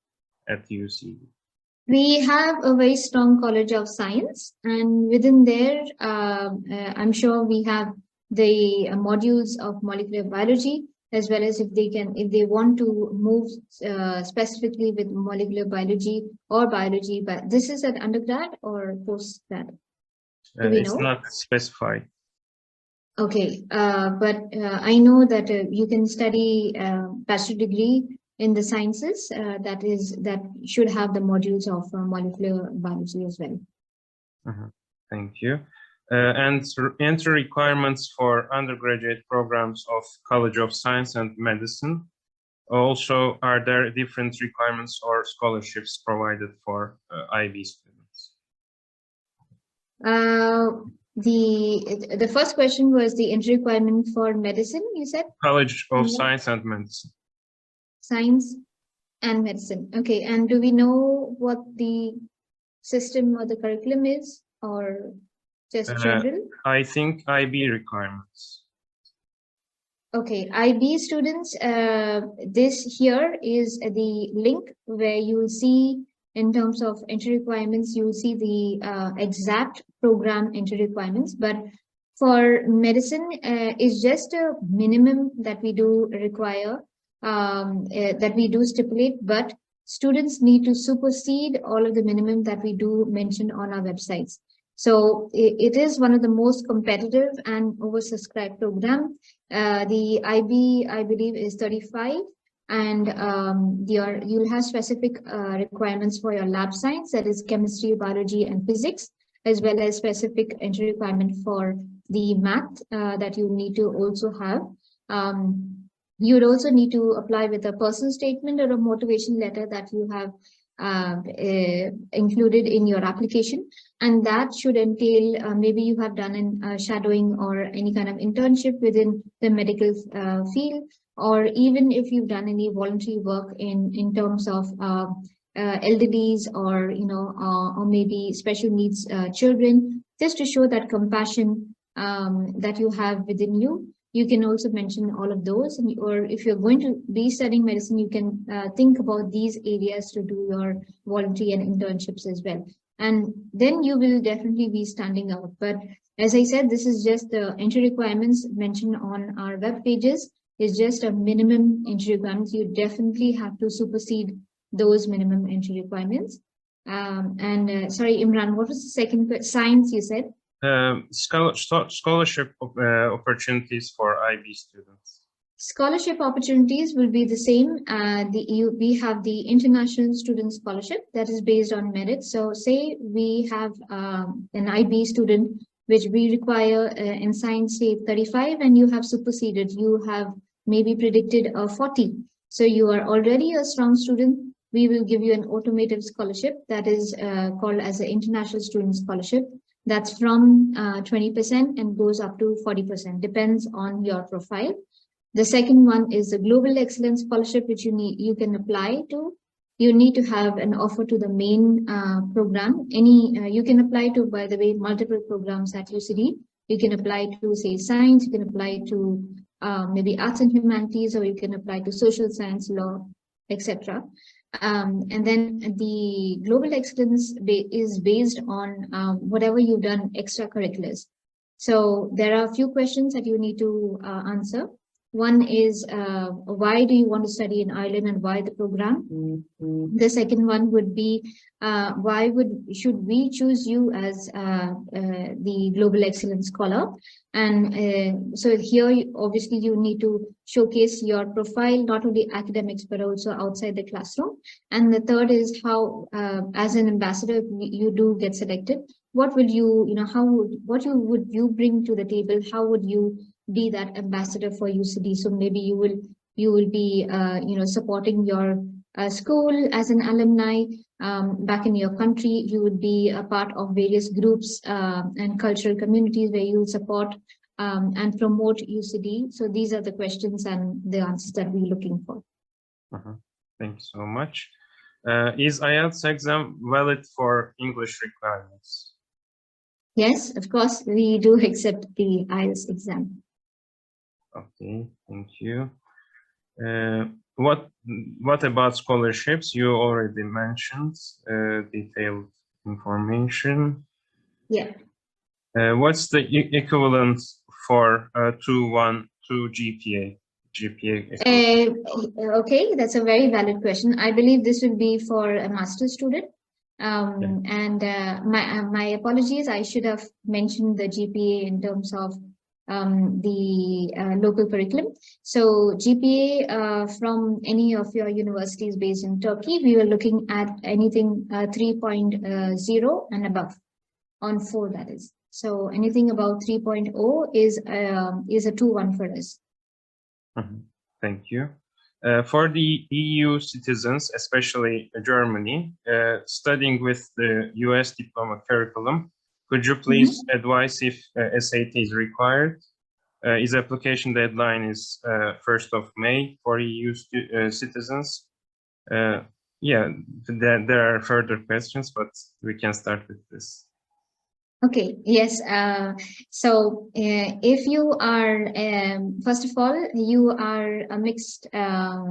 at UCD? We have a very strong College of Science, and within there, I'm sure we have the modules of molecular biology, as well as if they want to move specifically with molecular biology or biology, but this is at undergrad or postgrad? Do we It's know? not specified. Okay, but I know that you can study bachelor degree in the sciences that should have the modules of molecular biology as well. Thank you. And entry requirements for undergraduate programs of College of Science and Medicine. Also, are there different requirements or scholarships provided for IB students? The first question was the entry requirement for medicine, you said? College of Science and Medicine. Science and medicine. Okay, and do we know what the system or the curriculum is, or just general? I think IB requirements. Okay, IB students, this here is the link where you will see in terms of entry requirements, you will see the exact program entry requirements. But for medicine, it's just a minimum that we do require, that we do stipulate, but students need to supersede all of the minimum that we do mention on our websites. So it is one of the most competitive and oversubscribed program. The IB, I believe, is 35, and you'll have specific requirements for your lab science, that is chemistry, biology, and physics, as well as specific entry requirement for the math that you need to also have. You would also need to apply with a personal statement or a motivation letter that you have included in your application, and that should entail maybe you have done in shadowing or any kind of internship within the medical field, or even if you've done any voluntary work in terms of elderlies, or or maybe special needs children, just to show that compassion that you have within you. You can also mention all of those, or if you're going to be studying medicine, you can think about these areas to do your voluntary and internships as well. And then you will definitely be standing out. But as I said, this is just the entry requirements mentioned on our web pages. It's just a minimum entry requirements. You definitely have to supersede those minimum entry requirements. Sorry, Imran, what was the second question? Science, you said? Scholarship opportunities for IB students. Scholarship opportunities will be the same. We have the International Student Scholarship that is based on merit. So say we have an IB student, which we require in science, say 35, and you have superseded, you have maybe predicted a 40. So you are already a strong student. We will give you an automated scholarship that is called as an International Student Scholarship. That's from 20% and goes up to 40%, depends on your profile. The second one is the Global Excellence Scholarship, which you can apply to. You need to have an offer to the main program. You can apply to, by the way, multiple programs at UCD. You can apply to, say, science, you can apply to maybe arts and humanities, or you can apply to social science, law, etc. And then the Global Excellence is based on whatever you've done extracurriculars. So there are a few questions that you need to answer. One is why do you want to study in Ireland and why the program? The second one would be why should we choose you as the Global Excellence Scholar? And so here, obviously, you need to showcase your profile, not only academics, but also outside the classroom. And the third is how, as an ambassador, you do get selected. What will you, what would you bring to the table? How would you be that ambassador for UCD? So maybe you will be, supporting your school as an alumni back in your country. You would be a part of various groups and cultural communities where you will support and promote UCD. So these are the questions and the answers that we're looking for. Thank you so much. Is IELTS exam valid for English requirements? Yes, of course, we do accept the IELTS exam. Okay, thank you. What about scholarships? You already mentioned detailed information. Yeah. What's the equivalent for 212 GPA? Okay, that's a very valid question. I believe this will be for a master's student. And my apologies, I should have mentioned the GPA in terms of the local curriculum. So GPA from any of your universities based in Turkey, we were looking at anything 3.0 and above, on 4 that is. So anything above 3.0 is a 2-1 for us. Thank you. For the EU citizens, especially Germany, studying with the US diploma curriculum, could you please advise if SAT is required? His application deadline is 1st of May for EU citizens. Yeah, there are further questions, but we can start with this. Okay, yes. So if you are, first of all, you are a mixed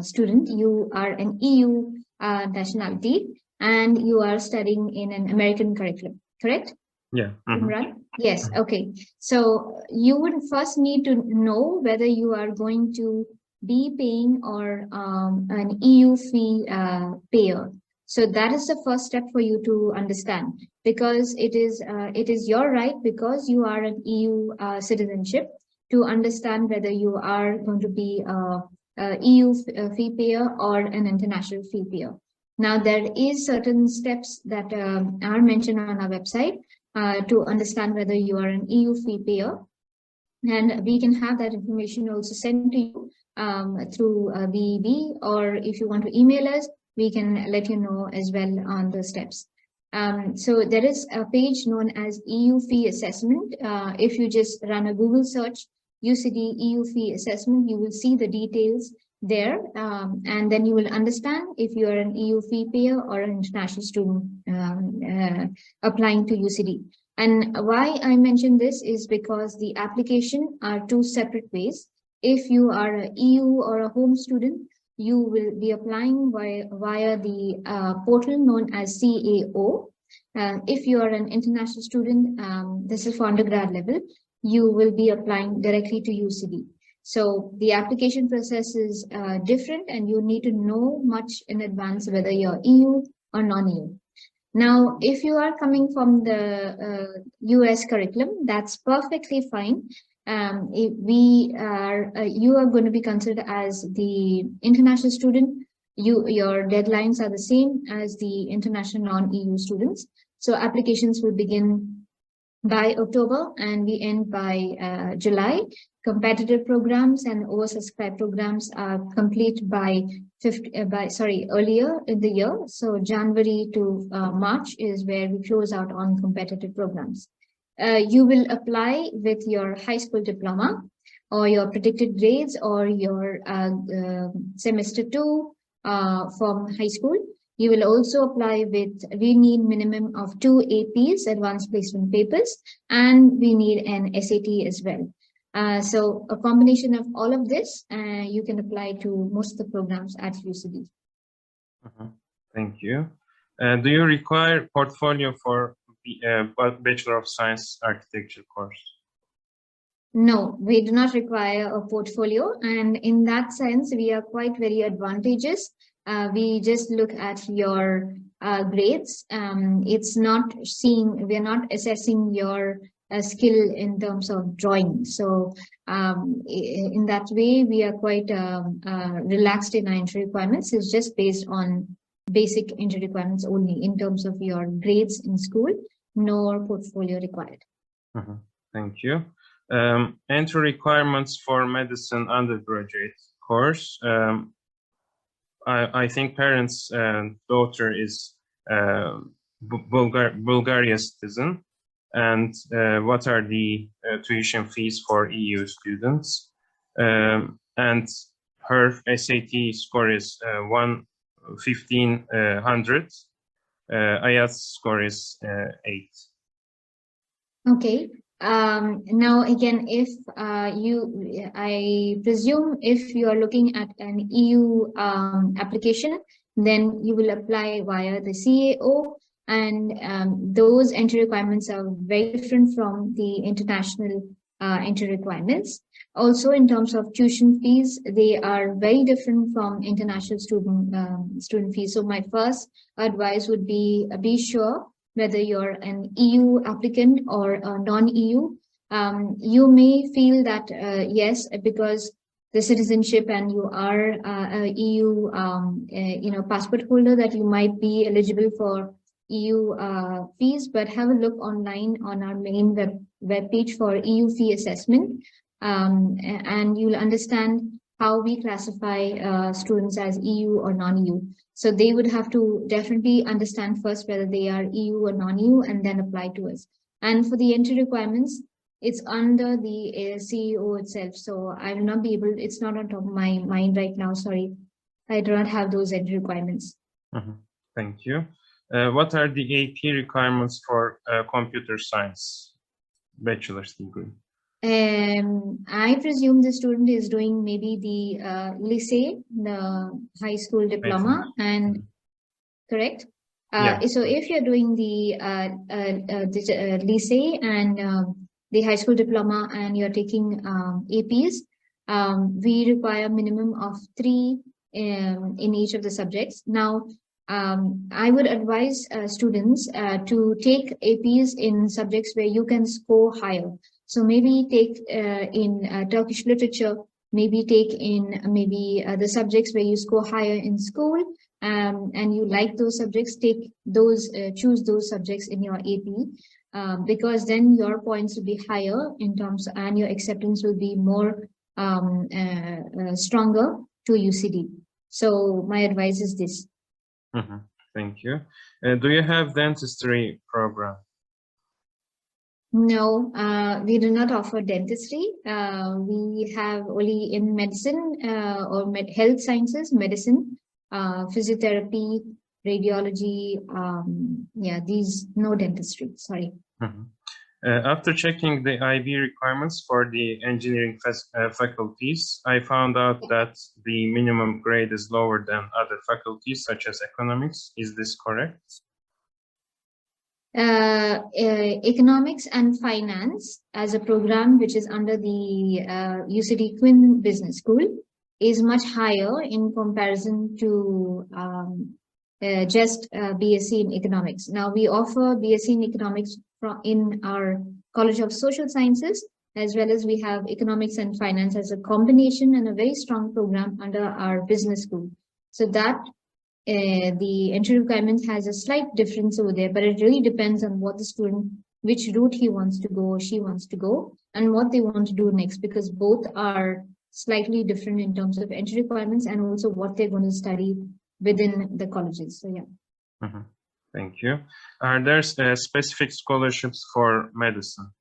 student, you are an EU nationality, and you are studying in an American curriculum, correct? Yeah. Imran? Yes, okay. So you would first need to know whether you are going to be paying or an EU fee payer. So that is the first step for you to understand, because it is your right, because you are an EU citizenship, to understand whether you are going to be a EU fee payer or an international fee payer. Now, there is certain steps that are mentioned on our website to understand whether you are an EU fee payer. And we can have that information also sent to you through BEB, or if you want to email us, we can let you know as well on the steps. So there is a page known as EU fee assessment. If you just run a Google search, UCD EU fee assessment, you will see the details there, and then you will understand if you are an EU fee payer or an international student applying to UCD. And why I mention this is because the application are 2 separate ways. If you are a EU or a home student, you will be applying via the portal known as CAO. If you are an international student, this is for undergrad level, you will be applying directly to UCD. So the application process is different, and you need to know much in advance whether you're EU or non-EU. Now, if you are coming from the US curriculum, that's perfectly fine. If you are going to be considered as the international student. Your deadlines are the same as the international non-EU students. So applications will begin by October and we end by July. Competitive programs and oversubscribed programs are complete by earlier in the year. So January to March is where we close out on competitive programs. You will apply with your high school diploma or your predicted grades or your semester 2 from high school. You will also apply with, we need minimum of 2 APs, advanced placement papers, and we need an SAT as well. So a combination of all of this, you can apply to most of the programs at UCD. Thank you. Do you require portfolio for the Bachelor of Science Architecture course? No, we do not require a portfolio, and in that sense, we are quite very advantageous. We just look at your grades. It's not seeing, we are not assessing your skill in terms of drawing. So in that way, we are quite relaxed in our entry requirements. It's just based on basic entry requirements only in terms of your grades in school, no portfolio required. Thank you. Entry requirements for medicine undergraduate course. I think parents' daughter is Bulgaria citizen. And what are the tuition fees for EU students? And her SAT score is 1500. IELTS score is 8. Okay. Now again, if I presume if you are looking at an EU application, then you will apply via the CAO, and those entry requirements are very different from the international entry requirements. Also, in terms of tuition fees, they are very different from international student fees. So my first advice would be sure whether you're an EU applicant or a non-EU. You may feel that, yes, because the citizenship and you are a EU passport holder, that you might be eligible for EU fees, but have a look online on our main web page for EU fee assessment, and you'll understand how we classify students as EU or non-EU. So they would have to definitely understand first whether they are EU or non-EU and then apply to us. And for the entry requirements, it's under the CEO itself. So I will not be able, it's not on top of my mind right now. Sorry, I do not have those entry requirements. Thank you. What are the AP requirements for computer science bachelor's degree? I presume the student is doing maybe the lycée, the high school diploma, and correct? Yeah. So if you're doing the lycée and the high school diploma and you're taking APs, we require minimum of 3 in each of the subjects. Now, I would advise students to take APs in subjects where you can score higher. So maybe take in Turkish literature, maybe take in the subjects where you score higher in school, and you like those subjects, take those, choose those subjects in your AP, because then your points will be higher in terms, and your acceptance will be more stronger to UCD. So my advice is this. Thank you. Do you have dentistry program? No, we do not offer dentistry. We have only in medicine or health sciences, medicine, physiotherapy, radiology. Yeah, these no dentistry. Sorry. After checking the IB requirements for the engineering faculties, I found out that the minimum grade is lower than other faculties, such as economics. Is this correct? Economics and finance as a program which is under the UCD Quinn Business School is much higher in comparison to just BSc in economics. Now we offer BSc in economics in our College of Social Sciences, as well as we have economics and finance as a combination and a very strong program under our business school. So that the entry requirement has a slight difference over there, but it really depends on what the student, which route he wants to go or she wants to go, and what they want to do next, because both are slightly different in terms of entry requirements and also what they're going to study within the colleges. So yeah. Thank you. Are there specific scholarships for medicine?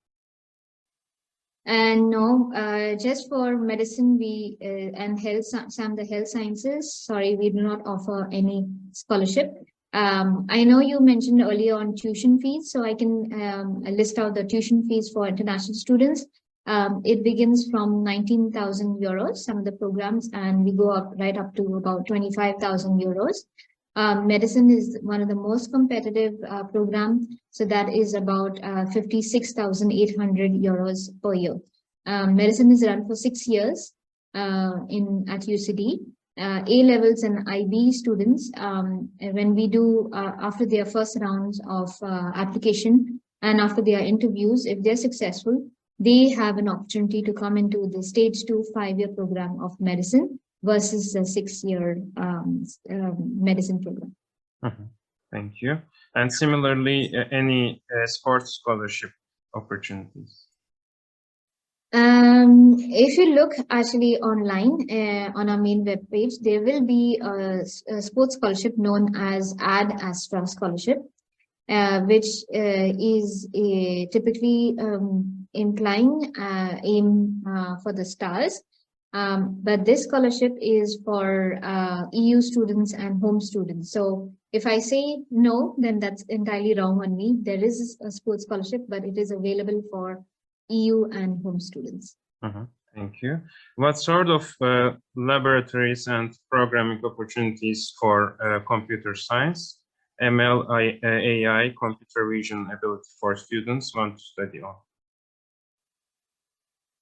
And no, just for medicine, we and health, some the health sciences. Sorry, we do not offer any scholarship. I know you mentioned earlier on tuition fees, so I can list out the tuition fees for international students. It begins from 19,000 euros, some of the programs, and we go up right up to about 25,000 euros. Medicine is one of the most competitive programs, so that is about 56,800 euros per year. Medicine is run for 6 years at UCD. A-levels and IB students, when we do after their first rounds of application and after their interviews, if they're successful, they have an opportunity to come into the stage 2 5-year program of medicine versus the 6-year medicine program. Thank you. And similarly, any sports scholarship opportunities? If you look actually online on our main web page, there will be a sports scholarship known as Ad Astra Scholarship, which is typically aim for the stars. But this scholarship is for EU students and home students. So if I say no, then that's entirely wrong on me. There is a sports scholarship, but it is available for EU and home students. Thank you. What sort of laboratories and programming opportunities for computer science, ML, AI, computer vision ability for students want to study on?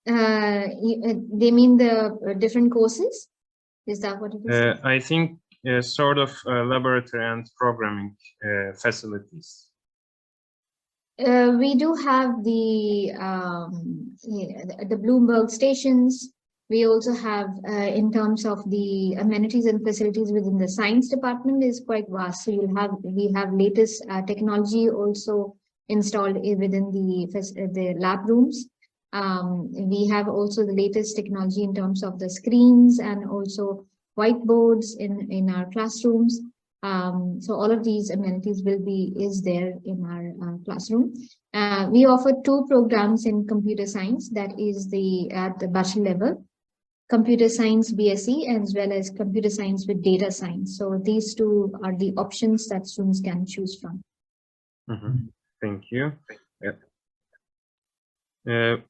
They mean the different courses? Is that what it is? I think sort of laboratory and programming facilities. We do have the Bloomberg stations. We also have, in terms of the amenities and facilities within the science department, is quite vast. So we have latest technology also installed within the lab rooms. We have also the latest technology in terms of the screens and also whiteboards in our classrooms. So all of these amenities is there in our classroom. We offer 2 programs in computer science, that is at the bachelor level, computer science BSc, as well as computer science with data science. So these 2 are the options that students can choose from. Thank you.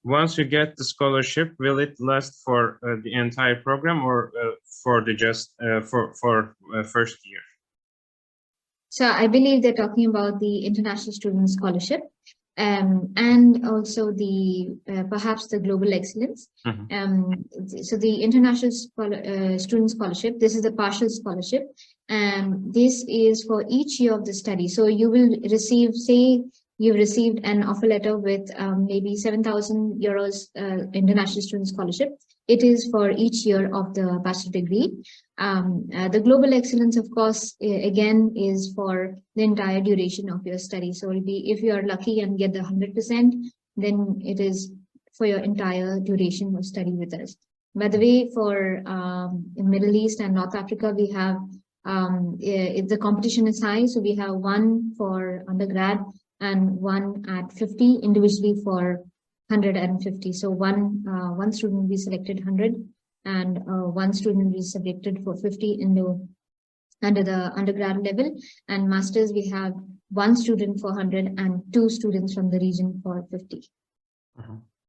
Once you get the scholarship, will it last for the entire program or for the for first year? So I believe they're talking about the international student scholarship, and also the perhaps the global excellence. So the international student scholarship, this is the partial scholarship, and this is for each year of the study. So you will receive, say you received an offer letter with maybe 7,000 euros international student scholarship. It is for each year of the bachelor degree. The global excellence, of course, again, is for the entire duration of your study. So it'll be, if you are lucky and get the 100%, then it is for your entire duration of study with us. By the way, for in Middle East and North Africa, we have, the competition is high. So we have 1 for undergrad and 1 at 50 individually for 150. So one student will be selected 100, and 1 student will be selected for 50 under the undergrad level. And masters, we have 1 student for 100 and 2 students from the region for 50.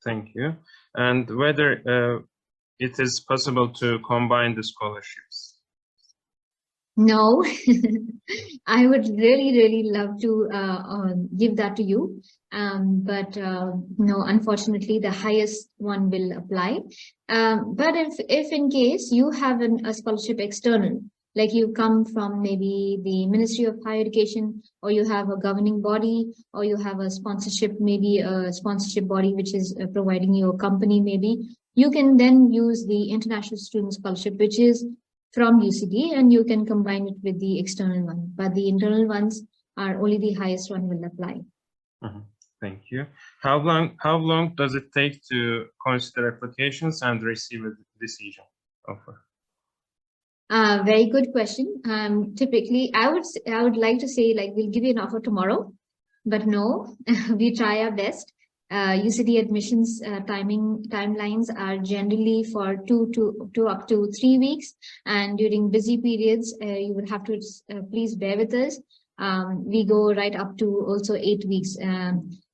Thank you. And whether it is possible to combine the scholarships? No, I would really love to give that to you. But no, unfortunately, the highest one will apply. But if in case you have a scholarship external, like you come from maybe the Ministry of Higher Education, or you have a governing body, or you have a sponsorship, maybe a sponsorship body which is providing you a company, maybe you can then use the International Student Scholarship, which is from UCD, and you can combine it with the external one. But the internal ones are only the highest one will apply. Thank you. How long does it take to consider applications and receive a decision offer? Very good question. Typically, I would like to say, like, we'll give you an offer tomorrow, but no, we try our best. UCD admissions timelines are generally for 2 up to 3 weeks, and during busy periods, you would have to please bear with us. We go right up to also 8 weeks.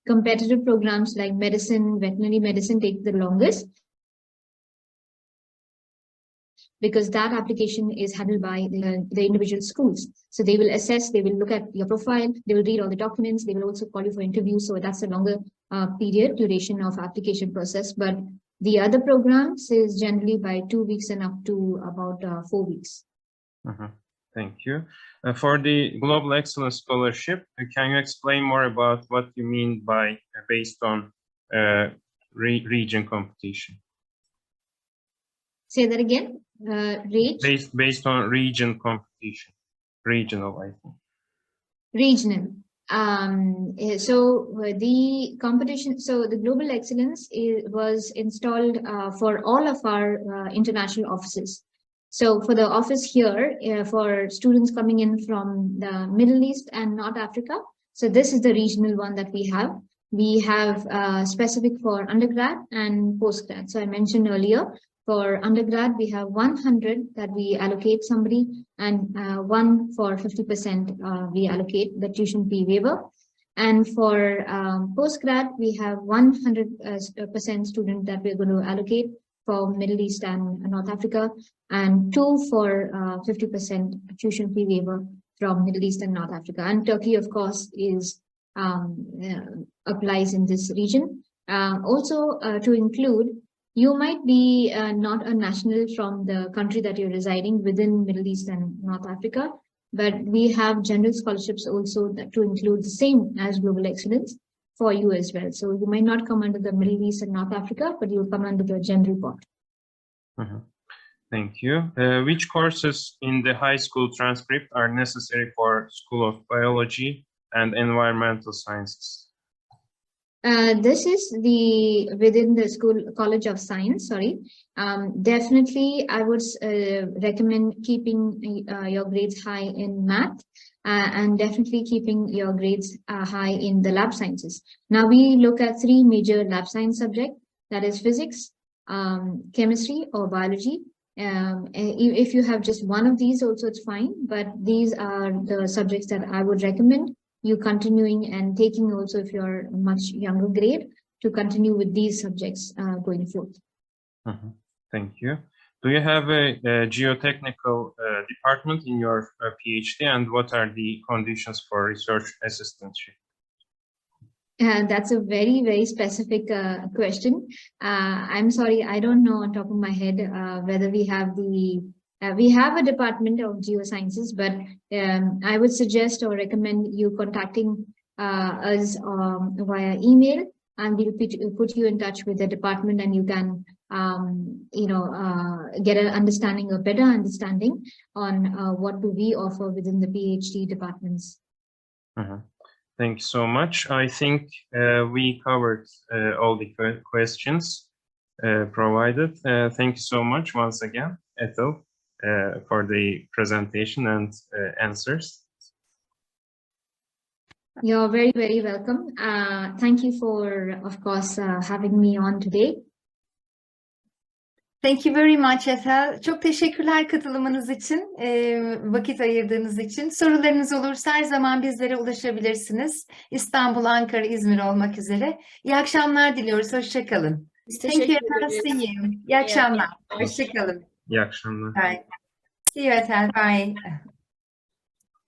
Competitive programs like medicine, veterinary medicine take the longest, because that application is handled by the individual schools. So they will assess, they will look at your profile, they will read all the documents, they will also call you for interviews. So that's a longer period duration of application process. But The other programs is generally by 2 weeks and up to about 4 weeks. Thank you. For the Global Excellence Scholarship, can you explain more about what you mean by based on region competition? Say that again. Based on region competition. Regional, I think. Regional. So the competition, so the Global Excellence was installed for all of our international offices. So for the office here, for students coming in from the Middle East and North Africa, so this is the regional one that we have. We have specific for undergrad and postgrad. So I mentioned earlier, for undergrad, we have 100 that we allocate somebody, and one for 50% we allocate the tuition fee waiver. And for postgrad, we have 100% student that we're going to allocate for Middle East and North Africa, and 2 for 50% tuition fee waiver from Middle East and North Africa. And Turkey, of course, is applies in this region. Also, to include, you might be not a national from the country that you're residing within Middle East and North Africa, but we have general scholarships also that to include the same as Global Excellence for you as well. So you might not come under the Middle East and North Africa, but you'll come under the general pot. Thank you. Which courses in the high school transcript are necessary for School of Biology and Environmental Sciences? This is within the College of Science, sorry. Definitely, I would recommend keeping your grades high in math and definitely keeping your grades high in the lab sciences. Now we look at 3 major lab science subjects, that is physics, chemistry or biology. If you have just one of these also, it's fine, but these are the subjects that I would recommend you continuing and taking also if you're a much younger grade to continue with these subjects going forward. Thank you. Do you have a geotechnical department in your PhD, and what are the conditions for research assistantship? That's a very, very specific question. I'm sorry, I don't know on top of my head whether we have we have a department of geosciences, but I would suggest or recommend you contacting us via email, and we'll put you in touch with the department, and you can get a better understanding on what do we offer within the PhD departments. Thank you so much. I think we covered all the questions provided. Thank you so much once again, Ethel, for the presentation and answers. You're very, very welcome. Thank you for, of course, having me on today. Thank you very much Ethel. Çok teşekkürler katılımınız için, vakit ayırdığınız için. Sorularınız olursa her zaman bizlere ulaşabilirsiniz. İstanbul, Ankara, İzmir olmak üzere. İyi akşamlar diliyoruz. Hoşça kalın. Thank you Ethel. See you. İyi akşamlar. Hoşça kalın. İyi akşamlar. Bye. See you Ethel. Bye.